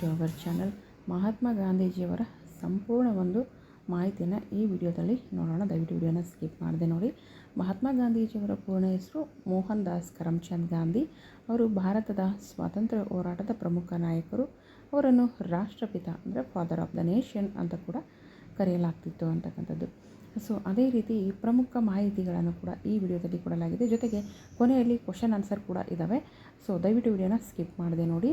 To our channel. Mahatma ಗಾಂಧೀಜಿಯವರ ಸಂಪೂರ್ಣ ಒಂದು ಮಾಹಿತಿಯನ್ನು ಈ ವಿಡಿಯೋದಲ್ಲಿ ನೋಡೋಣ. ದಯವಿಟ್ಟು ವಿಡಿಯೋನ ಸ್ಕಿಪ್ ಮಾಡದೆ ನೋಡಿ. ಮಹಾತ್ಮ ಗಾಂಧೀಜಿಯವರ ಪೂರ್ಣ ಹೆಸರು ಮೋಹನ್ ದಾಸ್ ಕರಮ್ಚಂದ್ ಗಾಂಧಿ. ಅವರು ಭಾರತದ ಸ್ವಾತಂತ್ರ್ಯ ಹೋರಾಟದ ಪ್ರಮುಖ ನಾಯಕರು. ಅವರನ್ನು ರಾಷ್ಟ್ರಪಿತ ಅಂದರೆ ಫಾದರ್ ಆಫ್ ದ ನೇಷನ್ ಅಂತ ಕೂಡ ಕರೆಯಲಾಗ್ತಿತ್ತು ಅಂತಕ್ಕಂಥದ್ದು. ಸೊ ಅದೇ ರೀತಿ ಪ್ರಮುಖ ಮಾಹಿತಿಗಳನ್ನು ಕೂಡ ಈ ವಿಡಿಯೋದಲ್ಲಿ ಕೊಡಲಾಗಿದೆ. ಜೊತೆಗೆ ಕೊನೆಯಲ್ಲಿ ಕ್ವಶನ್ ಆನ್ಸರ್ ಕೂಡ ಇದ್ದಾವೆ. ಸೊ ದಯವಿಟ್ಟು ವಿಡಿಯೋನ ಸ್ಕಿಪ್ ಮಾಡದೆ ನೋಡಿ.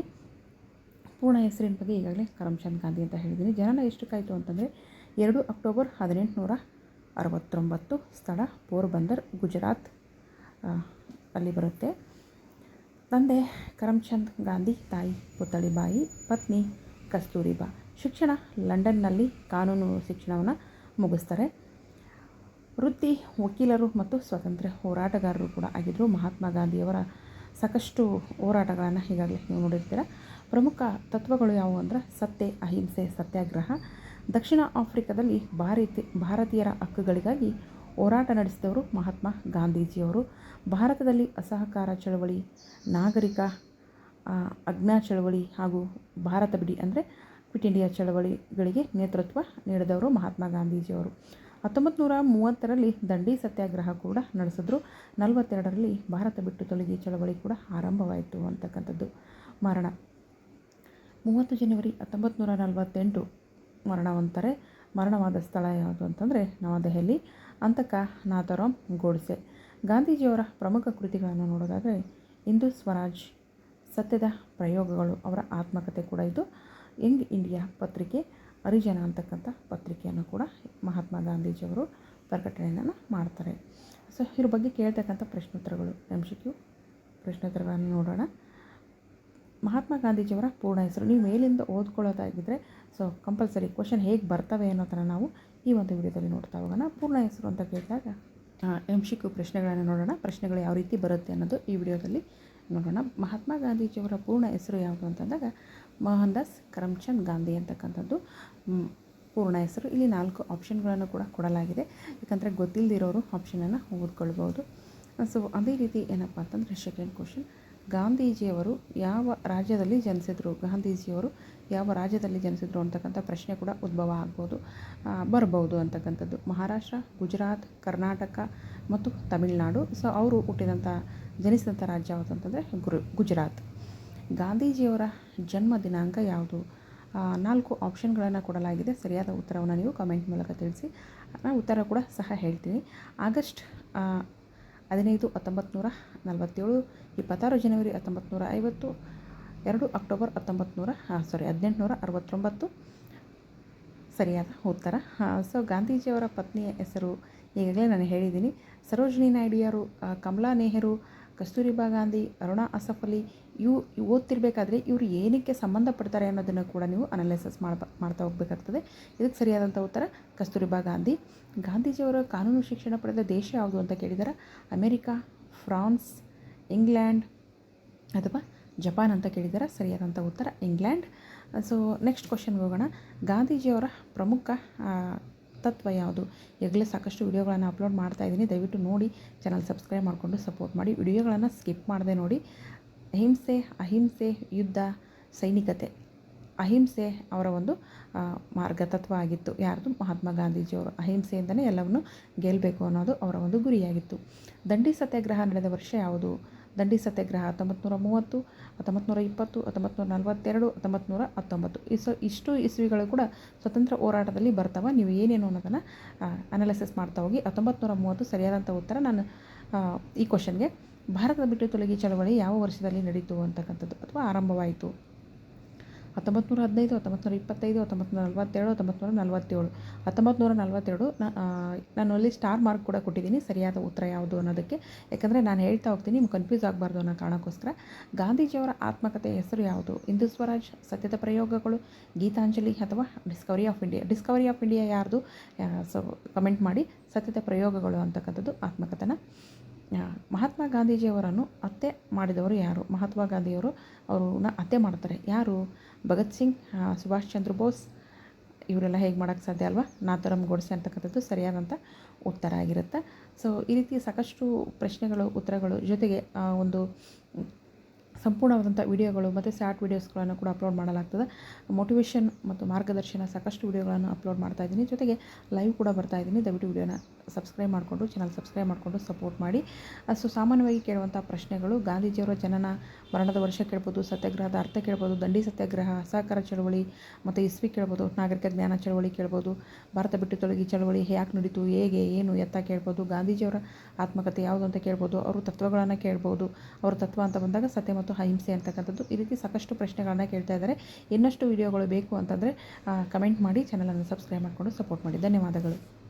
ಪೂರ್ಣ ಹೆಸರಿನ ಬಗ್ಗೆ ಈಗಾಗಲೇ ಕರಮ್ಚಂದ್ ಗಾಂಧಿ ಅಂತ ಹೇಳಿದ್ದೀನಿ. ಜನನ ಎಷ್ಟಕ್ಕಾಯಿತು ಅಂತಂದರೆ 2 ಅಕ್ಟೋಬರ್ 1869. ಸ್ಥಳ ಪೋರ್ಬಂದರ್, ಗುಜರಾತ್ ಅಲ್ಲಿ ಬರುತ್ತೆ. ತಂದೆ ಕರಮ್ಚಂದ್ ಗಾಂಧಿ, ತಾಯಿ ಪುತಳಿಬಾಯಿ, ಪತ್ನಿ ಕಸ್ತೂರಿಬಾ. ಶಿಕ್ಷಣ ಲಂಡನ್ನಲ್ಲಿ ಕಾನೂನು ಶಿಕ್ಷಣವನ್ನು ಮುಗಿಸ್ತಾರೆ. ವೃತ್ತಿ ವಕೀಲರು ಮತ್ತು ಸ್ವಾತಂತ್ರ್ಯ ಹೋರಾಟಗಾರರು ಕೂಡ ಆಗಿದ್ದರು. ಮಹಾತ್ಮ ಗಾಂಧಿಯವರ ಸಾಕಷ್ಟು ಹೋರಾಟಗಳನ್ನು ಈಗಾಗಲೇ ನೀವು ನೋಡಿರ್ತೀರ. ಪ್ರಮುಖ ತತ್ವಗಳು ಯಾವುವು ಅಂದರೆ ಸತ್ಯ, ಅಹಿಂಸೆ, ಸತ್ಯಾಗ್ರಹ. ದಕ್ಷಿಣ ಆಫ್ರಿಕಾದಲ್ಲಿ ಭಾರತೀಯರ ಹಕ್ಕುಗಳಿಗಾಗಿ ಹೋರಾಟ ನಡೆಸಿದವರು ಮಹಾತ್ಮ ಗಾಂಧೀಜಿಯವರು. ಭಾರತದಲ್ಲಿ ಅಸಹಕಾರ ಚಳವಳಿ, ನಾಗರಿಕ ಅಜ್ಞಾ ಚಳವಳಿ ಹಾಗೂ ಭಾರತ ಬಿಡಿ ಅಂದರೆ ಕ್ವಿಟ್ ಇಂಡಿಯಾ ಚಳವಳಿಗಳಿಗೆ ನೇತೃತ್ವ ನೀಡಿದವರು ಮಹಾತ್ಮ ಗಾಂಧೀಜಿಯವರು. 1930ರಲ್ಲಿ ದಂಡಿ ಸತ್ಯಾಗ್ರಹ ಕೂಡ ನಡೆಸಿದ್ರು. 42ರಲ್ಲಿ ಭಾರತ ಬಿಟ್ಟು ತೊಲಗಿ ಚಳವಳಿ ಕೂಡ ಆರಂಭವಾಯಿತು ಅಂತಕ್ಕಂಥದ್ದು. ಮರಣ 30 ಜನವರಿ 1948 ಮರಣವಂತಾರೆ. ಮರಣವಾದ ಸ್ಥಳ ಯಾವುದು ಅಂತಂದರೆ ನವದೆಹಲಿ. ಅಂತಕ ನಾಥರಾಮ್ ಗೋಡ್ಸೆ. ಗಾಂಧೀಜಿಯವರ ಪ್ರಮುಖ ಕೃತಿಗಳನ್ನು ನೋಡೋದಾದರೆ ಹಿಂದೂ ಸ್ವರಾಜ್, ಸತ್ಯದ ಪ್ರಯೋಗಗಳು ಅವರ ಆತ್ಮಕಥೆ ಕೂಡ ಇದು. ಯಂಗ್ ಇಂಡಿಯಾ ಪತ್ರಿಕೆ, ಹರಿಜನ ಅಂತಕ್ಕಂಥ ಪತ್ರಿಕೆಯನ್ನು ಕೂಡ ಮಹಾತ್ಮ ಗಾಂಧೀಜಿಯವರು ಪ್ರಕಟಣೆಯನ್ನು ಮಾಡ್ತಾರೆ. ಸೊ ಇದ್ರ ಬಗ್ಗೆ ಕೇಳ್ತಕ್ಕಂಥ ಪ್ರಶ್ನೋತ್ತರಗಳು, MCQ ಪ್ರಶ್ನೋತ್ತರಗಳನ್ನು ನೋಡೋಣ. ಮಹಾತ್ಮ ಗಾಂಧೀಜಿಯವರ ಪೂರ್ಣ ಹೆಸರು ನೀವು ಮೇಲಿಂದ ಓದ್ಕೊಳ್ಳೋದಾಗಿದ್ದರೆ ಸೊ ಕಂಪಲ್ಸರಿ ಕ್ವಶನ್ ಹೇಗೆ ಬರ್ತವೆ ಅನ್ನೋದನ್ನು ನಾವು ಈ ಒಂದು ವಿಡಿಯೋದಲ್ಲಿ ನೋಡ್ತಾ ಹೋಗೋಣ. ಪೂರ್ಣ ಹೆಸರು ಅಂತ ಕೇಳಿದಾಗ MCQ ಪ್ರಶ್ನೆಗಳನ್ನು ನೋಡೋಣ. ಪ್ರಶ್ನೆಗಳು ಯಾವ ರೀತಿ ಬರುತ್ತೆ ಅನ್ನೋದು ಈ ವಿಡಿಯೋದಲ್ಲಿ ನೋಡೋಣ. ಮಹಾತ್ಮ ಗಾಂಧೀಜಿಯವರ ಪೂರ್ಣ ಹೆಸರು ಯಾವುದು ಅಂತಂದಾಗ ಮೋಹನ್ ದಾಸ್ ಕರಮ್ಚಂದ್ ಗಾಂಧಿ ಅಂತಕ್ಕಂಥದ್ದು ಪೂರ್ಣ ಹೆಸರು. ಇಲ್ಲಿ 4 ಆಪ್ಷನ್ಗಳನ್ನು ಕೂಡ ಕೊಡಲಾಗಿದೆ. ಯಾಕಂದರೆ ಗೊತ್ತಿಲ್ಲದಿರೋರು ಆಪ್ಷನನ್ನು ಓದ್ಕೊಳ್ಬೋದು. ಸೊ ಅದೇ ರೀತಿ ಏನಪ್ಪ ಅಂತಂದರೆ ಸೆಕೆಂಡ್ ಕ್ವಶನ್, ಗಾಂಧೀಜಿಯವರು ಯಾವ ರಾಜ್ಯದಲ್ಲಿ ಜನಿಸಿದರು? ಗಾಂಧೀಜಿಯವರು ಯಾವ ರಾಜ್ಯದಲ್ಲಿ ಜನಿಸಿದರು ಅಂತಕ್ಕಂಥ ಪ್ರಶ್ನೆ ಕೂಡ ಉದ್ಭವ ಬರ್ಬೋದು ಅಂತಕ್ಕಂಥದ್ದು. ಮಹಾರಾಷ್ಟ್ರ, ಗುಜರಾತ್, ಕರ್ನಾಟಕ ಮತ್ತು ತಮಿಳುನಾಡು. ಸೊ ಅವರು ಜನಿಸಿದಂಥ ರಾಜ್ಯ ಯಾವುದು ಅಂತಂದರೆ ಗುಜರಾತ್. ಗಾಂಧೀಜಿಯವರ ಜನ್ಮ ದಿನಾಂಕ ಯಾವುದು? 4 ಆಪ್ಷನ್ಗಳನ್ನು ಕೊಡಲಾಗಿದೆ. ಸರಿಯಾದ ಉತ್ತರವನ್ನು ನೀವು ಕಮೆಂಟ್ ಮೂಲಕ ತಿಳಿಸಿ. ನಾನು ಉತ್ತರ ಕೂಡ ಸಹ ಹೇಳ್ತೀನಿ. ಆಗಸ್ಟ್ 15, 1947, 26 ಜನವರಿ 1950, 2 ಅಕ್ಟೋಬರ್ 1869 ಸರಿಯಾದ ಉತ್ತರ. ಸೊ ಗಾಂಧೀಜಿಯವರ ಪತ್ನಿಯ ಹೆಸರು ಈಗಾಗಲೇ ನಾನು ಹೇಳಿದ್ದೀನಿ. ಸರೋಜಿನಿ ನಾಯ್ಡುಯವರು, ಕಮಲಾ ನೆಹರು, ಕಸ್ತೂರಿಬಾ ಗಾಂಧಿ, ಅರುಣಾ ಅಸಫ್ ಅಲಿ. ಇವು ಓದ್ತಿರ್ಬೇಕಾದ್ರೆ ಇವರು ಏನಕ್ಕೆ ಸಂಬಂಧಪಡ್ತಾರೆ ಅನ್ನೋದನ್ನು ಕೂಡ ನೀವು ಅನಾಲಿಸಿಸ್ ಮಾಡ್ತಾ ಹೋಗಬೇಕಾಗ್ತದೆ. ಇದಕ್ಕೆ ಸರಿಯಾದಂಥ ಉತ್ತರ ಕಸ್ತೂರಿಬಾ ಗಾಂಧಿ. ಗಾಂಧೀಜಿಯವರ ಕಾನೂನು ಶಿಕ್ಷಣ ಪಡೆದ ದೇಶ ಯಾವುದು ಅಂತ ಕೇಳಿದರೆ ಅಮೇರಿಕಾ, ಫ್ರಾನ್ಸ್, ಇಂಗ್ಲೆಂಡ್ ಅಥವಾ ಜಪಾನ್ ಅಂತ ಕೇಳಿದರೆ ಸರಿಯಾದಂಥ ಉತ್ತರ ಇಂಗ್ಲೆಂಡ್. ಸೊ ನೆಕ್ಸ್ಟ್ ಕ್ವಶನ್ಗೆ ಹೋಗೋಣ. ಗಾಂಧೀಜಿಯವರ ಪ್ರಮುಖ ತತ್ವ ಯಾವುದು? ಈಗಲೇ ಸಾಕಷ್ಟು ವಿಡಿಯೋಗಳನ್ನು ಅಪ್ಲೋಡ್ ಮಾಡ್ತಾ ಇದ್ದೀನಿ. ದಯವಿಟ್ಟು ನೋಡಿ, ಚಾನಲ್ ಸಬ್ಸ್ಕ್ರೈಬ್ ಮಾಡಿಕೊಂಡು ಸಪೋರ್ಟ್ ಮಾಡಿ. ವಿಡಿಯೋಗಳನ್ನು ಸ್ಕಿಪ್ ಮಾಡದೆ ನೋಡಿ. ಹಿಂಸೆ, ಅಹಿಂಸೆ, ಯುದ್ಧ, ಸೈನಿಕತೆ. ಅಹಿಂಸೆ ಅವರ ಒಂದು ಮಾರ್ಗತತ್ವ ಆಗಿತ್ತು. ಯಾರ್ದು? ಮಹಾತ್ಮ ಗಾಂಧೀಜಿಯವರು. ಅಹಿಂಸೆಯಿಂದಲೇ ಎಲ್ಲವನ್ನು ಗೆಲ್ಲಬೇಕು ಅನ್ನೋದು ಅವರ ಒಂದು ಗುರಿಯಾಗಿತ್ತು. ದಂಡಿ ಸತ್ಯಾಗ್ರಹ ನಡೆದ ವರ್ಷ ಯಾವುದು? ದಂಡಿ ಸತ್ಯಾಗ್ರಹ 1930, 1920, 1942, 1919. ಇಷ್ಟು ಇಸ್ವಿಗಳು ಕೂಡ ಸ್ವತಂತ್ರ ಹೋರಾಟದಲ್ಲಿ ಬರ್ತಾವೆ. ನೀವು ಏನೇನು ಅನ್ನೋದನ್ನು ಅನಾಲಿಸಿಸ್ ಮಾಡ್ತಾ ಹೋಗಿ. 1930 ಸರಿಯಾದಂಥ ಉತ್ತರ. ನಾನು ಈ ಕ್ವಶನ್ಗೆ ಭಾರತದ ಬಿಟ್ಟು ತೊಲಗಿ ಚಳವಳಿ ಯಾವ ವರ್ಷದಲ್ಲಿ ನಡೀತು ಅಂತಕ್ಕಂಥದ್ದು ಅಥವಾ ಆರಂಭವಾಯಿತು? 1915, 1925, 1947, 1947. 1942. ನಾನು ಅಲ್ಲಿ ಸ್ಟಾರ್ ಮಾರ್ಕ್ ಕೂಡ ಕೊಟ್ಟಿದ್ದೀನಿ. ಸರಿಯಾದ ಉತ್ತರ ಯಾವುದು ಅನ್ನೋದಕ್ಕೆ, ಯಾಕಂದರೆ ನಾನು ಹೇಳ್ತಾ ಹೋಗ್ತೀನಿ, ನಿಮ್ಗೆ ಕನ್ಫ್ಯೂಸ್ ಆಗಬಾರ್ದು ಅನ್ನೋ ಕಾರಣಕ್ಕೋಸ್ಕರ. ಗಾಂಧೀಜಿಯವರ ಆತ್ಮಕಥೆಯ ಹೆಸರು ಯಾವುದು? ಹಿಂದೂ ಸ್ವರಾಜ್, ಸತ್ಯದ ಪ್ರಯೋಗಗಳು, ಗೀತಾಂಜಲಿ ಅಥವಾ Discovery of India. Discovery of India ಯಾರ್ದು? ಸೊ ಕಮೆಂಟ್ ಮಾಡಿ. ಸತ್ಯದ ಪ್ರಯೋಗಗಳು ಅಂತಕ್ಕಂಥದ್ದು ಆತ್ಮಕಥನ. ಮಹಾತ್ಮ ಗಾಂಧೀಜಿಯವರನ್ನು ಹತ್ಯೆ ಮಾಡಿದವರು ಯಾರು? ಮಹಾತ್ಮ ಗಾಂಧಿಯವರು ಅವ್ರನ್ನ ಹತ್ಯೆ ಮಾಡ್ತಾರೆ. ಯಾರು? ಭಗತ್ ಸಿಂಗ್, ಸುಭಾಷ್ ಚಂದ್ರ ಬೋಸ್. ಇವರೆಲ್ಲ ಹೇಗೆ ಮಾಡೋಕ್ಕೆ ಸಾಧ್ಯ ಅಲ್ವಾ? ನಾಥರಾಮ್ ಗೋಡ್ಸೆ ಅಂತಕ್ಕಂಥದ್ದು ಸರಿಯಾದಂಥ ಉತ್ತರ ಆಗಿರುತ್ತೆ. ಸೊ ಈ ರೀತಿ ಸಾಕಷ್ಟು ಪ್ರಶ್ನೆಗಳು, ಉತ್ತರಗಳು ಜೊತೆಗೆ ಒಂದು ಸಂಪೂರ್ಣವಾದಂಥ ವಿಡಿಯೋಗಳು ಮತ್ತು ಶಾರ್ಟ್ ವೀಡಿಯೋಸ್ಗಳನ್ನು ಕೂಡ ಅಪ್ಲೋಡ್ ಮಾಡಲಾಗ್ತದೆ. ಮೋಟಿವೇಶನ್ ಮತ್ತು ಮಾರ್ಗದರ್ಶನ ಸಾಕಷ್ಟು ವಿಡಿಯೋಗಳನ್ನು ಅಪ್ಲೋಡ್ ಮಾಡ್ತಾ ಇದ್ದೀನಿ. ಜೊತೆಗೆ ಲೈವ್ ಕೂಡ ಬರ್ತಾ ಇದ್ದೀನಿ. ದಯವಿಟ್ಟು ವಿಡಿಯೋನ ಸಬ್ಸ್ಕ್ರೈಬ್ ಮಾಡಿಕೊಂಡು ಚಾನಲ್ ಸಬ್ಸ್ಕ್ರೈಬ್ ಮಾಡಿಕೊಂಡು ಸಪೋರ್ಟ್ ಮಾಡಿ. ಸಾಮಾನ್ಯವಾಗಿ ಕೇಳುವಂಥ ಪ್ರಶ್ನೆಗಳು ಗಾಂಧೀಜಿಯವರ ಜನನ ಮರಣದ ವರ್ಷ ಕೇಳ್ಬೋದು, ಸತ್ಯಾಗ್ರಹದ ಅರ್ಥ ಕೇಳ್ಬೋದು, ದಂಡಿ ಸತ್ಯಾಗ್ರಹ, ಅಸಹಕಾರ ಚಳವಳಿ ಮತ್ತು ಇಸ್ವಿ ಕೇಳ್ಬೋದು, ನಾಗರಿಕ ಜ್ಞಾನ ಚಳವಳಿ ಕೇಳ್ಬೋದು, ಭಾರತ ಬಿಟ್ಟು ತೊಲಗಿ ಚಳವಳಿ ಯಾಕೆ ನಡೀತು, ಹೇಗೆ, ಏನು, ಎತ್ತ ಕೇಳ್ಬೋದು, ಗಾಂಧೀಜಿಯವರ ಆತ್ಮಕಥೆ ಯಾವುದು ಅಂತ ಕೇಳ್ಬೋದು, ಅವರು ತತ್ವಗಳನ್ನು ಕೇಳ್ಬೋದು. ಅವರ ತತ್ವ ಅಂತ ಬಂದಾಗ ಸತ್ಯ ಮತ್ತು ಅಹಿಂಸೆ ಅಂತಕ್ಕಂಥದ್ದು. ಈ ರೀತಿ ಸಾಕಷ್ಟು ಪ್ರಶ್ನೆಗಳನ್ನ ಕೇಳ್ತಾ ಇದ್ದಾರೆ. ಇನ್ನಷ್ಟು ವಿಡಿಯೋಗಳು ಬೇಕು ಅಂತಂದರೆ ಕಮೆಂಟ್ ಮಾಡಿ, ಚಾನಲನ್ನು ಸಬ್ಸ್ಕ್ರೈಬ್ ಮಾಡಿಕೊಂಡು ಸಪೋರ್ಟ್ ಮಾಡಿ. ಧನ್ಯವಾದಗಳು.